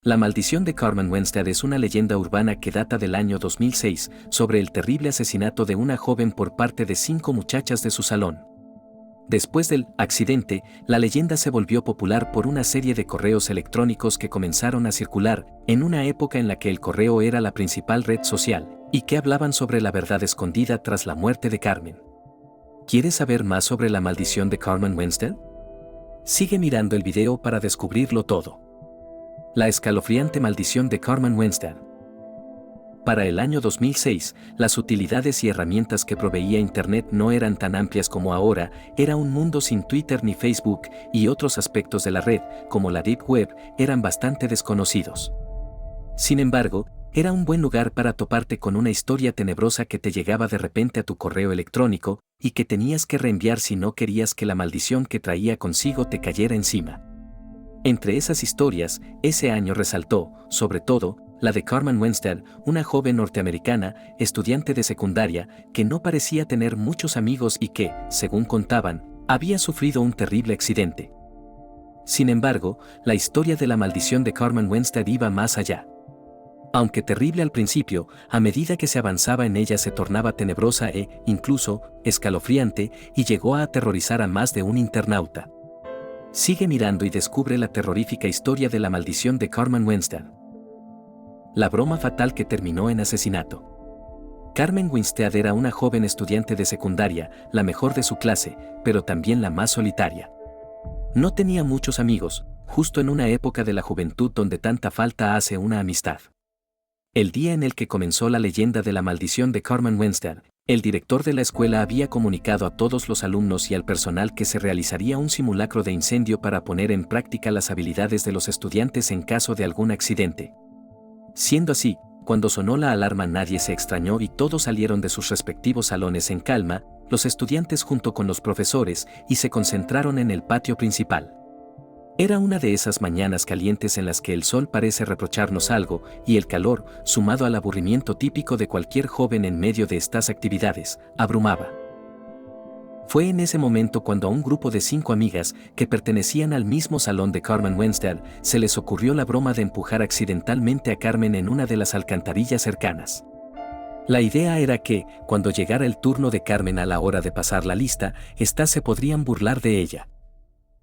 La maldición de Carmen Winstead es una leyenda urbana que data del año 2006 sobre el terrible asesinato de una joven por parte de 5 muchachas de su salón. Después del accidente, la leyenda se volvió popular por una serie de correos electrónicos que comenzaron a circular en una época en la que el correo era la principal red social y que hablaban sobre la verdad escondida tras la muerte de Carmen. ¿Quieres saber más sobre la maldición de Carmen Winstead? Sigue mirando el video para descubrirlo todo. La escalofriante maldición de Carmen Winstead. Para el año 2006, las utilidades y herramientas que proveía Internet no eran tan amplias como ahora, era un mundo sin Twitter ni Facebook, y otros aspectos de la red, como la Deep Web, eran bastante desconocidos. Sin embargo, era un buen lugar para toparte con una historia tenebrosa que te llegaba de repente a tu correo electrónico, y que tenías que reenviar si no querías que la maldición que traía consigo te cayera encima. Entre esas historias, ese año resaltó, sobre todo, la de Carmen Winstead, una joven norteamericana, estudiante de secundaria, que no parecía tener muchos amigos y que, según contaban, había sufrido un terrible accidente. Sin embargo, la historia de la maldición de Carmen Winstead iba más allá. Aunque terrible al principio, a medida que se avanzaba en ella se tornaba tenebrosa e, incluso, escalofriante, y llegó a aterrorizar a más de un internauta. Sigue mirando y descubre la terrorífica historia de la maldición de Carmen Winstead. La broma fatal que terminó en asesinato. Carmen Winstead era una joven estudiante de secundaria, la mejor de su clase, pero también la más solitaria. No tenía muchos amigos, justo en una época de la juventud donde tanta falta hace una amistad. El día en el que comenzó la leyenda de la maldición de Carmen Winstead, el director de la escuela había comunicado a todos los alumnos y al personal que se realizaría un simulacro de incendio para poner en práctica las habilidades de los estudiantes en caso de algún accidente. Siendo así, cuando sonó la alarma nadie se extrañó y todos salieron de sus respectivos salones en calma, los estudiantes junto con los profesores, y se concentraron en el patio principal. Era una de esas mañanas calientes en las que el sol parece reprocharnos algo, y el calor, sumado al aburrimiento típico de cualquier joven en medio de estas actividades, abrumaba. Fue en ese momento cuando a un grupo de 5 amigas, que pertenecían al mismo salón de Carmen Winstead, se les ocurrió la broma de empujar accidentalmente a Carmen en una de las alcantarillas cercanas. La idea era que, cuando llegara el turno de Carmen a la hora de pasar la lista, éstas se podrían burlar de ella.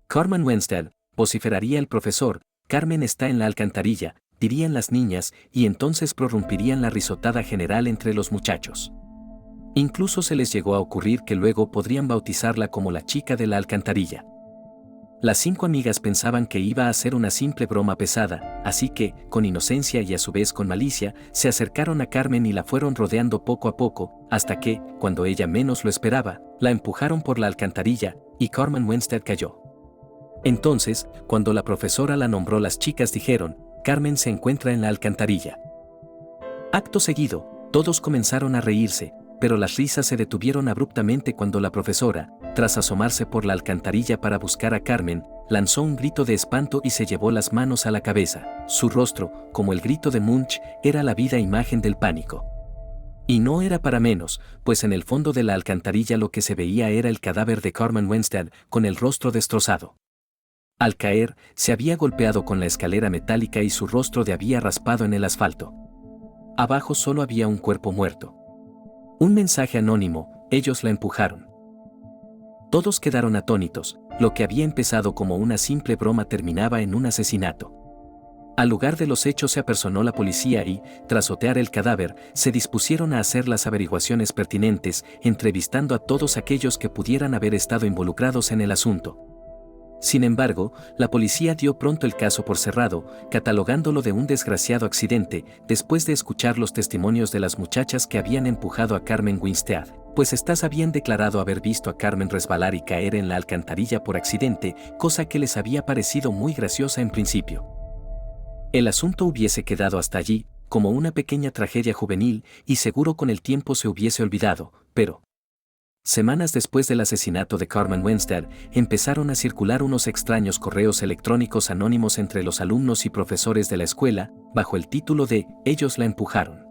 Carmen Winstead, vociferaría el profesor, Carmen está en la alcantarilla, dirían las niñas, y entonces prorrumpirían la risotada general entre los muchachos. Incluso se les llegó a ocurrir que luego podrían bautizarla como la chica de la alcantarilla. Las 5 amigas pensaban que iba a ser una simple broma pesada, así que, con inocencia y a su vez con malicia, se acercaron a Carmen y la fueron rodeando poco a poco, hasta que, cuando ella menos lo esperaba, la empujaron por la alcantarilla, y Carmen Winstead cayó. Entonces, cuando la profesora la nombró, las chicas dijeron: Carmen se encuentra en la alcantarilla. Acto seguido, todos comenzaron a reírse, pero las risas se detuvieron abruptamente cuando la profesora, tras asomarse por la alcantarilla para buscar a Carmen, lanzó un grito de espanto y se llevó las manos a la cabeza. Su rostro, como el grito de Munch, era la viva imagen del pánico. Y no era para menos, pues en el fondo de la alcantarilla lo que se veía era el cadáver de Carmen Winstead, con el rostro destrozado. Al caer, se había golpeado con la escalera metálica y su rostro se había raspado en el asfalto. Abajo solo había un cuerpo muerto. Un mensaje anónimo: ellos la empujaron. Todos quedaron atónitos, lo que había empezado como una simple broma terminaba en un asesinato. Al lugar de los hechos se apersonó la policía y, tras otear el cadáver, se dispusieron a hacer las averiguaciones pertinentes, entrevistando a todos aquellos que pudieran haber estado involucrados en el asunto. Sin embargo, la policía dio pronto el caso por cerrado, catalogándolo de un desgraciado accidente, después de escuchar los testimonios de las muchachas que habían empujado a Carmen Winstead, pues éstas habían declarado haber visto a Carmen resbalar y caer en la alcantarilla por accidente, cosa que les había parecido muy graciosa en principio. El asunto hubiese quedado hasta allí, como una pequeña tragedia juvenil, y seguro con el tiempo se hubiese olvidado, pero semanas después del asesinato de Carmen Winstead, empezaron a circular unos extraños correos electrónicos anónimos entre los alumnos y profesores de la escuela, bajo el título de «Ellos la empujaron».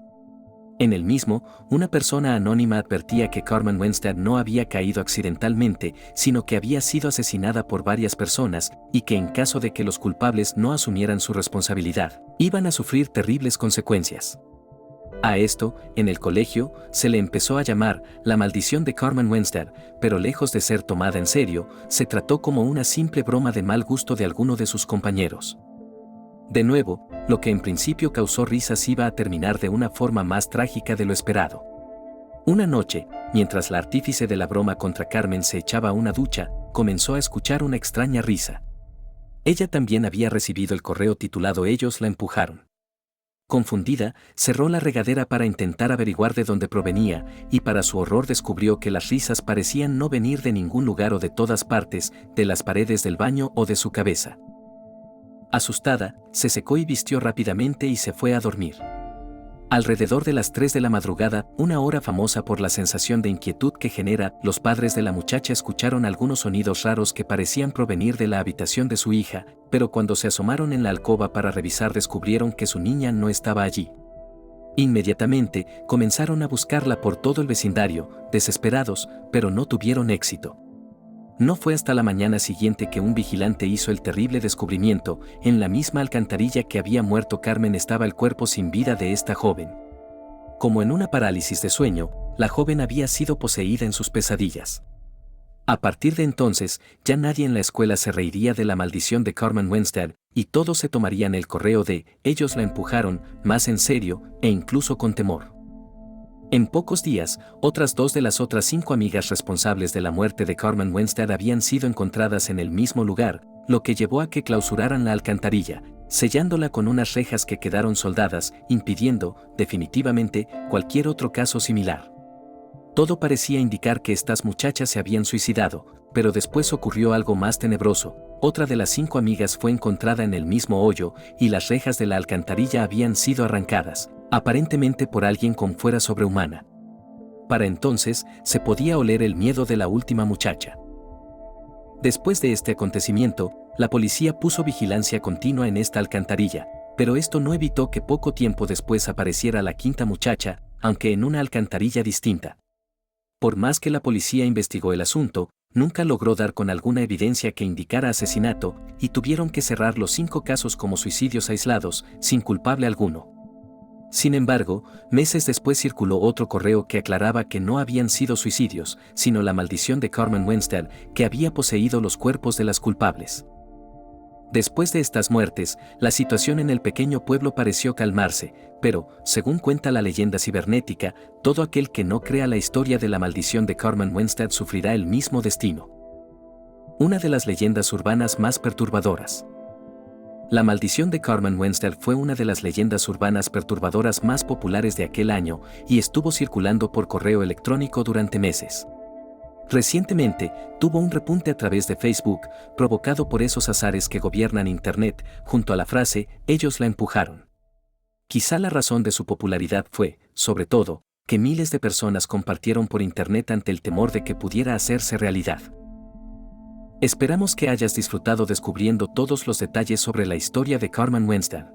En el mismo, una persona anónima advertía que Carmen Winstead no había caído accidentalmente, sino que había sido asesinada por varias personas, y que en caso de que los culpables no asumieran su responsabilidad, iban a sufrir terribles consecuencias. A esto, en el colegio, se le empezó a llamar la maldición de Carmen Winstead, pero lejos de ser tomada en serio, se trató como una simple broma de mal gusto de alguno de sus compañeros. De nuevo, lo que en principio causó risas iba a terminar de una forma más trágica de lo esperado. Una noche, mientras la artífice de la broma contra Carmen se echaba una ducha, comenzó a escuchar una extraña risa. Ella también había recibido el correo titulado Ellos la empujaron. Confundida, cerró la regadera para intentar averiguar de dónde provenía, y para su horror descubrió que las risas parecían no venir de ningún lugar o de todas partes, de las paredes del baño o de su cabeza. Asustada, se secó y vistió rápidamente y se fue a dormir. Alrededor de las 3 de la madrugada, una hora famosa por la sensación de inquietud que genera, los padres de la muchacha escucharon algunos sonidos raros que parecían provenir de la habitación de su hija, pero cuando se asomaron en la alcoba para revisar descubrieron que su niña no estaba allí. Inmediatamente, comenzaron a buscarla por todo el vecindario, desesperados, pero no tuvieron éxito. No fue hasta la mañana siguiente que un vigilante hizo el terrible descubrimiento: en la misma alcantarilla que había muerto Carmen estaba el cuerpo sin vida de esta joven. Como en una parálisis de sueño, la joven había sido poseída en sus pesadillas. A partir de entonces, ya nadie en la escuela se reiría de la maldición de Carmen Winstead, y todos se tomarían el correo de Ellos la empujaron más en serio, e incluso con temor. En pocos días, otras 2 de las otras 5 amigas responsables de la muerte de Carmen Winstead habían sido encontradas en el mismo lugar, lo que llevó a que clausuraran la alcantarilla, sellándola con unas rejas que quedaron soldadas, impidiendo, definitivamente, cualquier otro caso similar. Todo parecía indicar que estas muchachas se habían suicidado, pero después ocurrió algo más tenebroso. Otra de las 5 amigas fue encontrada en el mismo hoyo, y las rejas de la alcantarilla habían sido arrancadas, aparentemente por alguien con fuerza sobrehumana. Para entonces, se podía oler el miedo de la última muchacha. Después de este acontecimiento, la policía puso vigilancia continua en esta alcantarilla, pero esto no evitó que poco tiempo después apareciera la 5ª muchacha, aunque en una alcantarilla distinta. Por más que la policía investigó el asunto, nunca logró dar con alguna evidencia que indicara asesinato, y tuvieron que cerrar los 5 casos como suicidios aislados, sin culpable alguno. Sin embargo, meses después circuló otro correo que aclaraba que no habían sido suicidios, sino la maldición de Carmen Winstead, que había poseído los cuerpos de las culpables. Después de estas muertes, la situación en el pequeño pueblo pareció calmarse, pero, según cuenta la leyenda cibernética, todo aquel que no crea la historia de la maldición de Carmen Winstead sufrirá el mismo destino. Una de las leyendas urbanas más perturbadoras. La maldición de Carmen Winstead fue una de las leyendas urbanas perturbadoras más populares de aquel año y estuvo circulando por correo electrónico durante meses. Recientemente, tuvo un repunte a través de Facebook, provocado por esos azares que gobiernan Internet, junto a la frase Ellos la empujaron. Quizá la razón de su popularidad fue, sobre todo, que miles de personas compartieron por Internet ante el temor de que pudiera hacerse realidad. Esperamos que hayas disfrutado descubriendo todos los detalles sobre la historia de Carmen Winstead.